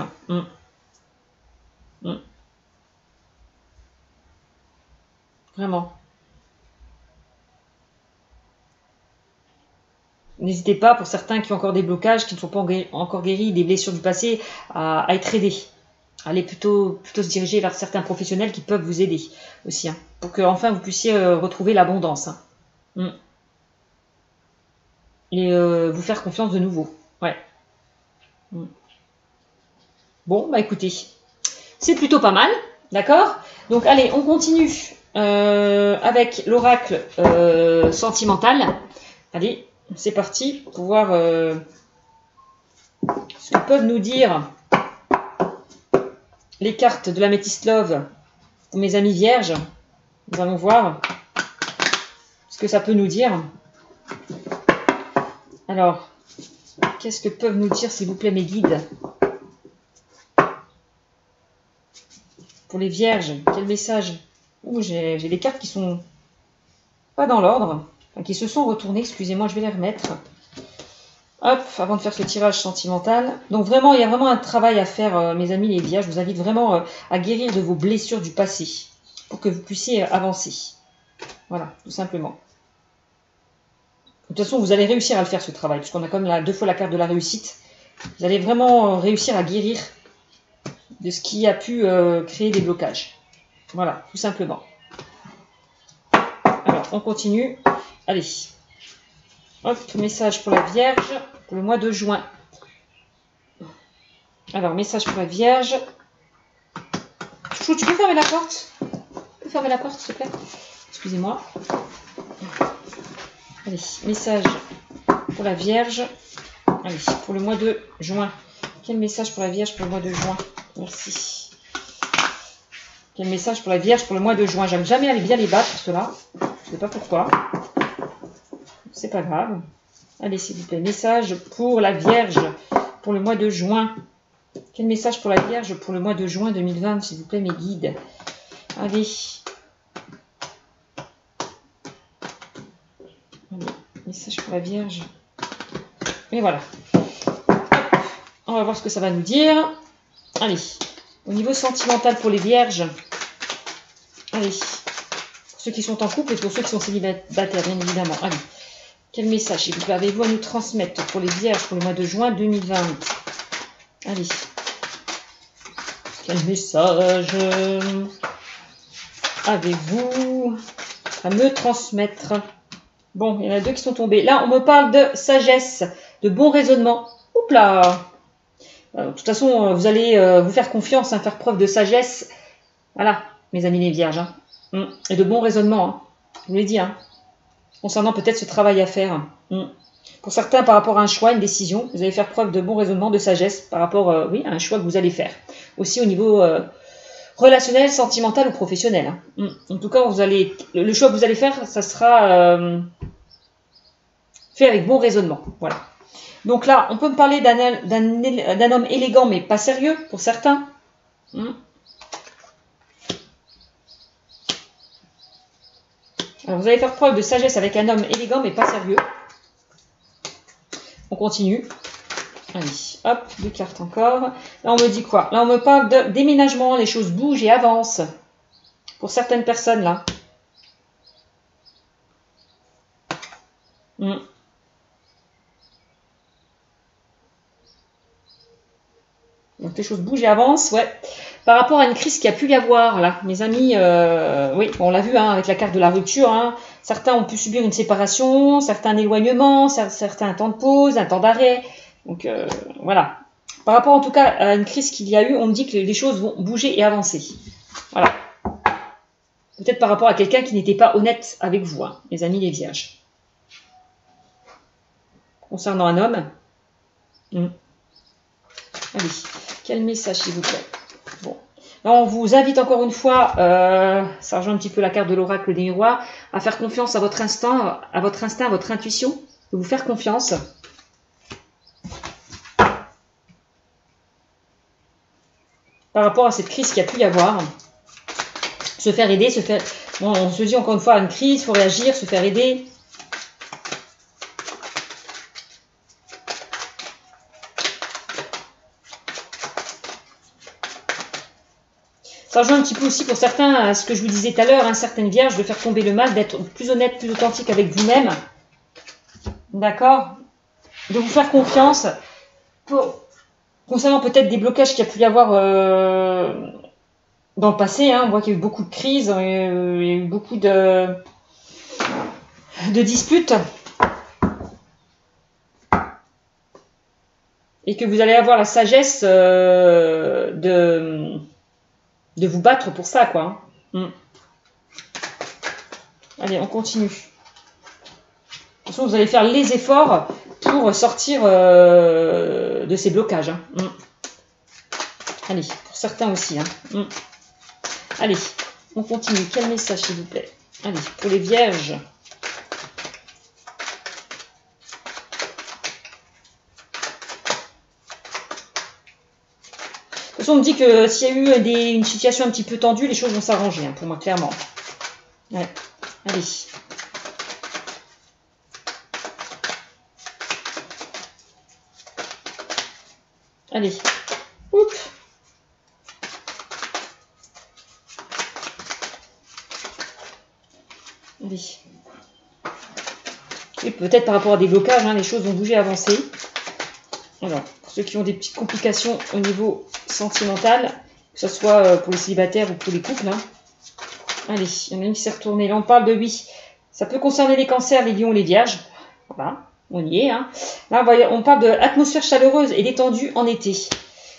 Vraiment. N'hésitez pas, pour certains qui ont encore des blocages, qui ne sont pas encore guéris, des blessures du passé, à être aidés. Allez plutôt se diriger vers certains professionnels qui peuvent vous aider aussi, pour que enfin vous puissiez retrouver l'abondance. Et vous faire confiance de nouveau. Ouais. Bon, bah écoutez, c'est plutôt pas mal, d'accord? Donc allez, on continue avec l'oracle sentimental. Allez, c'est parti pour voir ce que peuvent nous dire les cartes de l'Améthyst Love pour mes amis vierges. Nous allons voir ce que ça peut nous dire. Alors, qu'est-ce que peuvent nous dire, s'il vous plaît, mes guides? Pour les vierges, quel message? Ouh, j'ai des cartes qui sont pas dans l'ordre, enfin, qui se sont retournées, excusez-moi, je vais les remettre. Hop, avant de faire ce tirage sentimental. Donc vraiment, il y a vraiment un travail à faire, mes amis les vierges. Je vous invite vraiment à guérir de vos blessures du passé pour que vous puissiez avancer. Voilà, tout simplement. De toute façon, vous allez réussir à le faire, ce travail, puisqu'on a comme deux fois la carte de la réussite. Vous allez vraiment réussir à guérir de ce qui a pu créer des blocages. Voilà, tout simplement. Alors, on continue. Allez. Hop, message pour la Vierge pour le mois de juin. Alors, message pour la Vierge. Chouchou, tu peux fermer la porte? Tu peux fermer la porte, s'il te plaît? Excusez-moi. Allez, message pour la Vierge. Allez, pour le mois de juin. Quel message pour la Vierge pour le mois de juin? Merci. Quel message pour la Vierge pour le mois de juin? J'aime jamais aller bien les battre, ceux-là. Je ne sais pas pourquoi. C'est pas grave. Allez, s'il vous plaît. Message pour la Vierge pour le mois de juin. Quel message pour la Vierge pour le mois de juin 2020, s'il vous plaît, mes guides? Allez. Allez. Message pour la Vierge. Et voilà. On va voir ce que ça va nous dire. Allez. Au niveau sentimental pour les Vierges. Allez. Pour ceux qui sont en couple et pour ceux qui sont célibataires, bien évidemment. Allez. Quel message, s'il vous plaît, avez-vous à nous transmettre pour les Vierges pour le mois de juin 2020? Allez. Quel message avez-vous à me transmettre? Bon, il y en a deux qui sont tombés. Là, on me parle de sagesse, de bon raisonnement. Oups là! De toute façon, vous allez vous faire confiance, hein, faire preuve de sagesse. Voilà, mes amis les Vierges. Hein. Et de bon raisonnement. Hein. Je vous l'ai dit. Hein. Concernant peut-être ce travail à faire. Pour certains, par rapport à un choix, une décision, vous allez faire preuve de bon raisonnement, de sagesse par rapport oui, à un choix que vous allez faire. Aussi au niveau relationnel, sentimental ou professionnel. Hein. En tout cas, vous allez, le choix que vous allez faire, ça sera fait avec bon raisonnement. Voilà. Donc là, on peut me parler d'un homme élégant, mais pas sérieux, pour certains. Alors, vous allez faire preuve de sagesse avec un homme élégant, mais pas sérieux. On continue. Allez, hop, deux cartes encore. Là, on me dit quoi? Là, on me parle de déménagement, les choses bougent et avancent. Pour certaines personnes, là. Donc, les choses bougent et avancent, ouais. Par rapport à une crise qui a pu y avoir, là, mes amis, oui, on l'a vu hein, avec la carte de la rupture. Hein, certains ont pu subir une séparation, certains un éloignement, certains un temps de pause, un temps d'arrêt. Donc, voilà. Par rapport, en tout cas, à une crise qu'il y a eu, on me dit que les choses vont bouger et avancer. Voilà. Peut-être par rapport à quelqu'un qui n'était pas honnête avec vous, hein, mes amis les Vierges. Concernant un homme. Allez, quel message, s'il vous plaît? Bon. Là, on vous invite encore une fois, ça rejoint un petit peu la carte de l'oracle des miroirs, à faire confiance à votre instinct, à votre intuition, de vous faire confiance. Par rapport à cette crise qu'il y a pu y avoir, se faire aider, bon, on se dit encore une fois, une crise, il faut réagir, se faire aider. Ça rejoint un petit peu aussi pour certains à ce que je vous disais tout à l'heure, hein, certaines vierges, de faire tomber le mal, d'être plus honnête, plus authentique avec vous-même. D'accord? De vous faire confiance. Concernant peut-être des blocages qu'il y a pu y avoir dans le passé, hein, on voit qu'il y a eu beaucoup de crises, il y a eu beaucoup de disputes. Et que vous allez avoir la sagesse de vous battre pour ça, quoi. Allez, on continue. De toute façon, vous allez faire les efforts pour sortir de ces blocages. Hein. Allez, pour certains aussi. Hein. Allez, on continue. Quel message, s'il vous plaît? Allez, pour les vierges. façon, on me dit que s'il y a eu une situation un petit peu tendue, les choses vont s'arranger, hein, pour moi, clairement. Ouais. Allez. Allez. Oups. Allez. Et peut-être par rapport à des blocages, hein, les choses vont bouger, avancer. Alors, pour ceux qui ont des petites complications au niveau sentimental, que ce soit pour les célibataires ou pour les couples. Hein. Allez, il y en a une qui s'est retournée. Là, on parle de oui. Ça peut concerner les cancers, les lions, les vierges. Voilà, on y est. Hein. Là, on parle de l'atmosphère chaleureuse et détendue en été.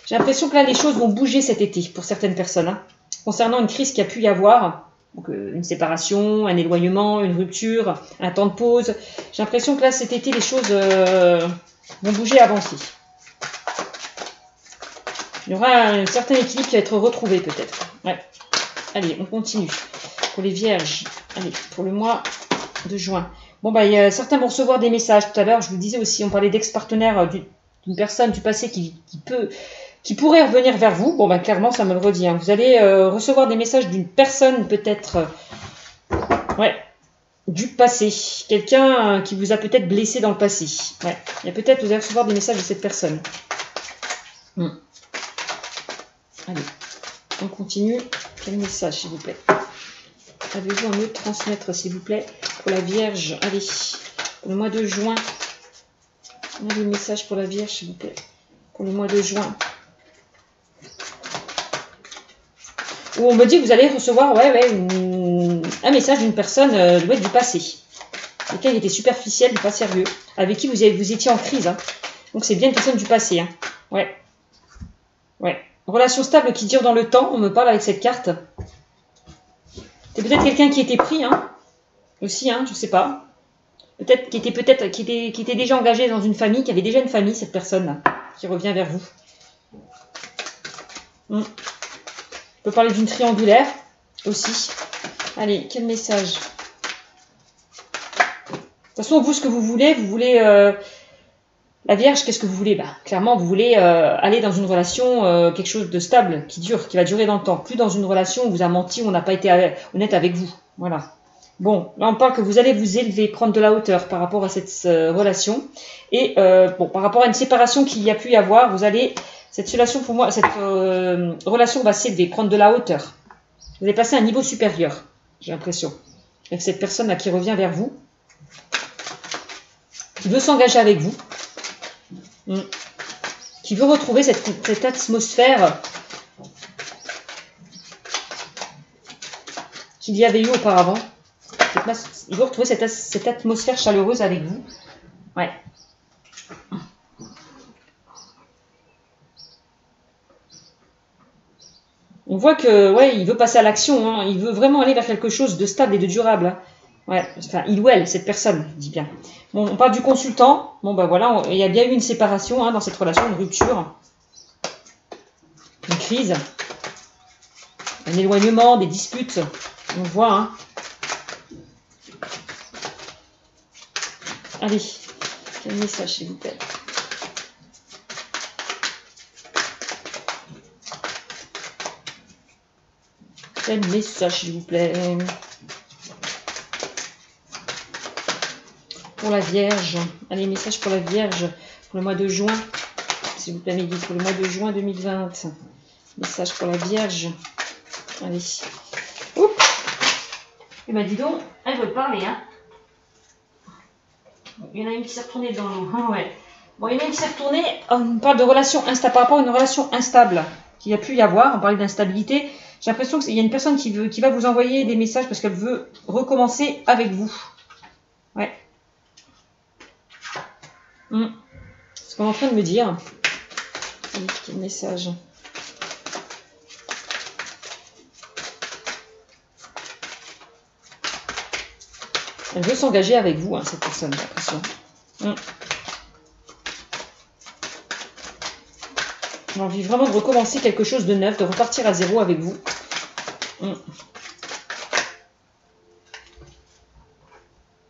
J'ai l'impression que là, les choses vont bouger cet été pour certaines personnes. Hein. Concernant une crise qui a pu y avoir, donc, une séparation, un éloignement, une rupture, un temps de pause. J'ai l'impression que là, cet été, les choses vont bouger, avancer. Il y aura un certain équilibre qui va être retrouvé peut-être. Ouais. Allez, on continue. Pour les vierges, allez, pour le mois de juin. Bon, bah, certains vont recevoir des messages. Tout à l'heure, je vous le disais aussi, on parlait d'ex-partenaire d'une personne du passé qui pourrait revenir vers vous. Bon, bah, clairement, ça me le redit. Hein. Vous allez recevoir des messages d'une personne peut-être ouais, du passé. Quelqu'un qui vous a peut-être blessé dans le passé. Ouais. Il y a peut-être, vous allez recevoir des messages de cette personne. Allez, on continue. Quel message, s'il vous plaît? Avez-vous à me transmettre, s'il vous plaît, pour la Vierge? Allez, pour le mois de juin. On a des messages pour la Vierge, s'il vous plaît, pour le mois de juin. Où on me dit que vous allez recevoir un message d'une personne du passé. Quelqu'un qui était superficiel, pas sérieux, avec qui vous étiez en crise. Hein. Donc c'est bien une personne du passé. Hein. Ouais. Ouais. Relation stable qui dure dans le temps, on me parle avec cette carte. C'est peut-être quelqu'un qui était pris, hein, aussi, hein, je sais pas. Peut-être qui était déjà engagé dans une famille, qui avait déjà une famille, cette personne-là, qui revient vers vous. On peut parler d'une triangulaire aussi. Allez, quel message? De toute façon, vous, ce que vous voulez la Vierge, qu'est-ce que vous voulez? Bah, clairement, vous voulez aller dans une relation, quelque chose de stable, qui va durer dans le temps. Plus dans une relation où on vous a menti, où on n'a pas été honnête avec vous. Voilà. Bon, là, on parle que vous allez vous élever, prendre de la hauteur par rapport à cette relation. Et bon, par rapport à une séparation qu'il y a pu y avoir, cette relation, pour moi, cette relation va s'élever, prendre de la hauteur. Vous allez passer à un niveau supérieur, j'ai l'impression. Avec cette personne-là qui revient vers vous, qui veut s'engager avec vous. Qui veut retrouver cette atmosphère qu'il y avait eu auparavant. Il veut retrouver cette atmosphère chaleureuse avec vous. Ouais. On voit que, ouais, il veut passer à l'action. Hein. Il veut vraiment aller vers quelque chose de stable et de durable. Hein. Ouais, enfin, il ou elle, cette personne, je dis bien. Bon, on parle du consultant. Bon, ben voilà, il y a bien eu une séparation hein, dans cette relation, une rupture, une crise, un éloignement, des disputes. On voit, hein. Allez, quel message, s'il vous plaît? Quel message, s'il vous plaît? Pour la Vierge. Allez, message pour la Vierge pour le mois de juin. S'il vous plaît, Mehdi, pour le mois de juin 2020. Message pour la Vierge. Allez. Oups. Et ben dis donc, elle veut parler, hein. Il y en a une qui s'est retournée dans l'eau. Ah ouais. Bon, il y en a une qui s'est retournée. On parle de relation instable. Par rapport à une relation instable qu'il y a pu y avoir, on parlait d'instabilité. J'ai l'impression qu'il y a une personne qui va vous envoyer des messages parce qu'elle veut recommencer avec vous. Ouais. Ce qu'on est en train de me dire. Quel message? Elle veut s'engager avec vous, hein, cette personne, j'ai l'impression. J'ai envie vraiment de recommencer quelque chose de neuf, de repartir à zéro avec vous.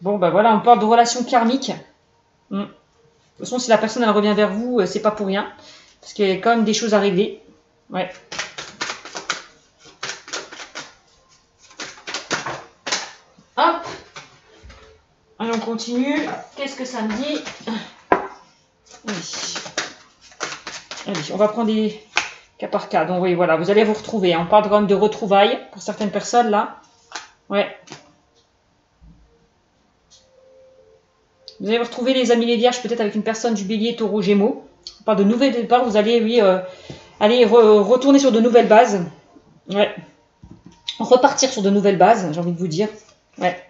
Bon, ben voilà, on parle de relation karmique. De toute façon, si la personne elle revient vers vous, c'est pas pour rien. Parce qu'il y a quand même des choses à régler. Ouais. Hop. Allez, on continue. Qu'est-ce que ça me dit? Allez. Allez, on va prendre des cas par cas. Donc oui, voilà, vous allez vous retrouver. On parle quand même de retrouvailles pour certaines personnes là. Ouais. Vous allez vous retrouver les amis les vierges peut-être avec une personne du bélier, taureau, gémeaux. On parle de nouvelles départs. Vous allez, oui, aller retourner sur de nouvelles bases. Ouais. Repartir sur de nouvelles bases, j'ai envie de vous dire. Ouais.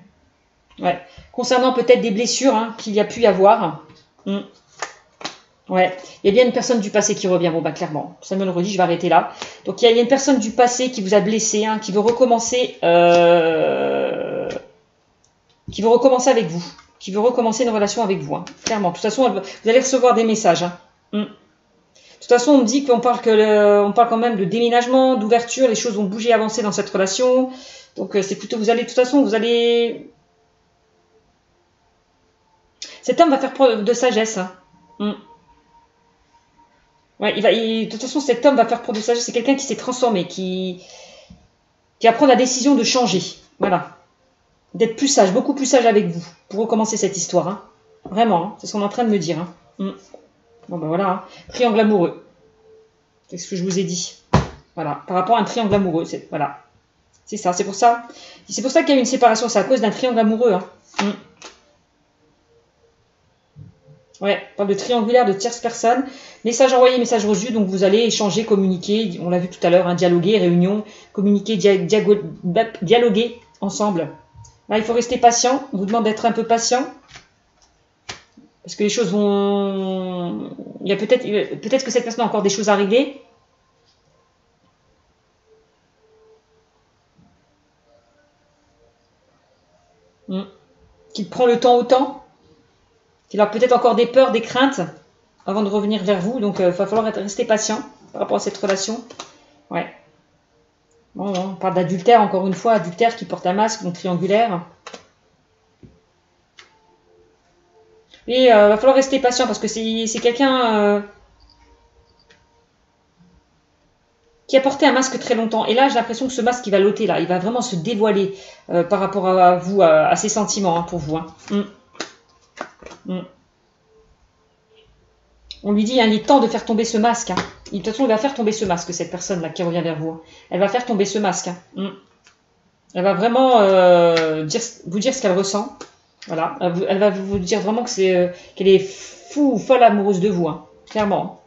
Ouais. Concernant peut-être des blessures hein, qu'il y a pu y avoir. Ouais. Il y a bien une personne du passé qui revient. Bon, bah clairement, ça me le redit, je vais arrêter là. Donc, il y a une personne du passé qui vous a blessé, hein, qui veut recommencer avec vous. Qui veut recommencer une relation avec vous. Hein. Clairement. De toute façon, vous allez recevoir des messages. Hein. De toute façon, on me dit qu'on parle, on parle quand même de déménagement, d'ouverture. Les choses vont bouger, avancer dans cette relation. Donc, c'est plutôt... Vous allez, de toute façon, vous allez... Cet homme va faire preuve de sagesse. Hein. Ouais, de toute façon, cet homme va faire preuve de sagesse. C'est quelqu'un qui s'est transformé, qui va prendre la décision de changer. Voilà. D'être plus sage, beaucoup plus sage avec vous, pour recommencer cette histoire. Hein. Vraiment, hein, c'est ce qu'on est en train de me dire. Hein. Bon, ben voilà, hein. Triangle amoureux. C'est ce que je vous ai dit. Voilà, par rapport à un triangle amoureux. Voilà. C'est ça, c'est pour ça. C'est pour ça qu'il y a eu une séparation, c'est à cause d'un triangle amoureux. Hein. Ouais, on parle de triangulaire, de tierce personne. Message envoyé, message reçu. Donc vous allez échanger, communiquer. On l'a vu tout à l'heure, hein, dialoguer, réunion, communiquer, dialoguer ensemble. Là, il faut rester patient. On vous demande d'être un peu patient. Parce que les choses vont... Il y a peut-être que cette personne a encore des choses à régler. Qu'il prend le temps au temps. Qu'il a peut-être encore des peurs, des craintes avant de revenir vers vous. Donc, il va falloir rester patient par rapport à cette relation. Ouais. Bon, on parle d'adultère, encore une fois. Adultère qui porte un masque, donc triangulaire. Et il va falloir rester patient parce que c'est quelqu'un qui a porté un masque très longtemps. Et là, j'ai l'impression que ce masque, il va l'ôter là. Il va vraiment se dévoiler par rapport à vous, à ses sentiments hein, pour vous. Hein. On lui dit, hein, il est temps de faire tomber ce masque. Hein. De toute façon, il va faire tomber ce masque, cette personne-là qui revient vers vous. Hein. Elle va faire tomber ce masque. Hein. Elle va vraiment vous dire ce qu'elle ressent. Voilà. Elle va vous dire vraiment que qu'elle est fou ou folle amoureuse de vous. Hein. Clairement.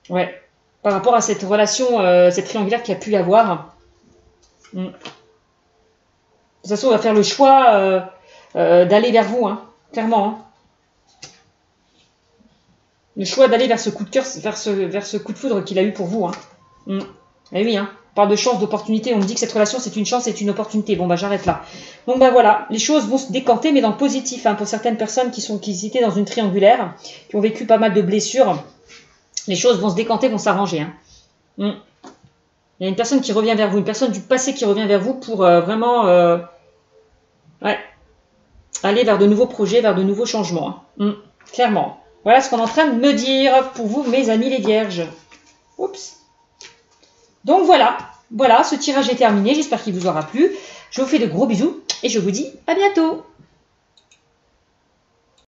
Ouais. Par rapport à cette relation, cette triangulaire qu'il y a pu y avoir. De toute façon, on va faire le choix d'aller vers vous. Hein. Clairement. Hein. Le choix d'aller vers ce coup de cœur, vers ce coup de foudre qu'il a eu pour vous. Hein. Eh oui, hein. On parle de chance, d'opportunité. On me dit que cette relation, c'est une chance, c'est une opportunité. Bon, bah j'arrête là. Donc, bah voilà. Les choses vont se décanter, mais dans le positif. Hein, pour certaines personnes qui étaient dans une triangulaire, qui ont vécu pas mal de blessures, les choses vont se décanter, vont s'arranger. Hein. Il y a une personne qui revient vers vous, une personne du passé qui revient vers vous pour vraiment aller vers de nouveaux projets, vers de nouveaux changements. Hein. Clairement. Voilà ce qu'on est en train de me dire pour vous, mes amis les vierges. Oups. Donc voilà, ce tirage est terminé. J'espère qu'il vous aura plu. Je vous fais de gros bisous et je vous dis à bientôt.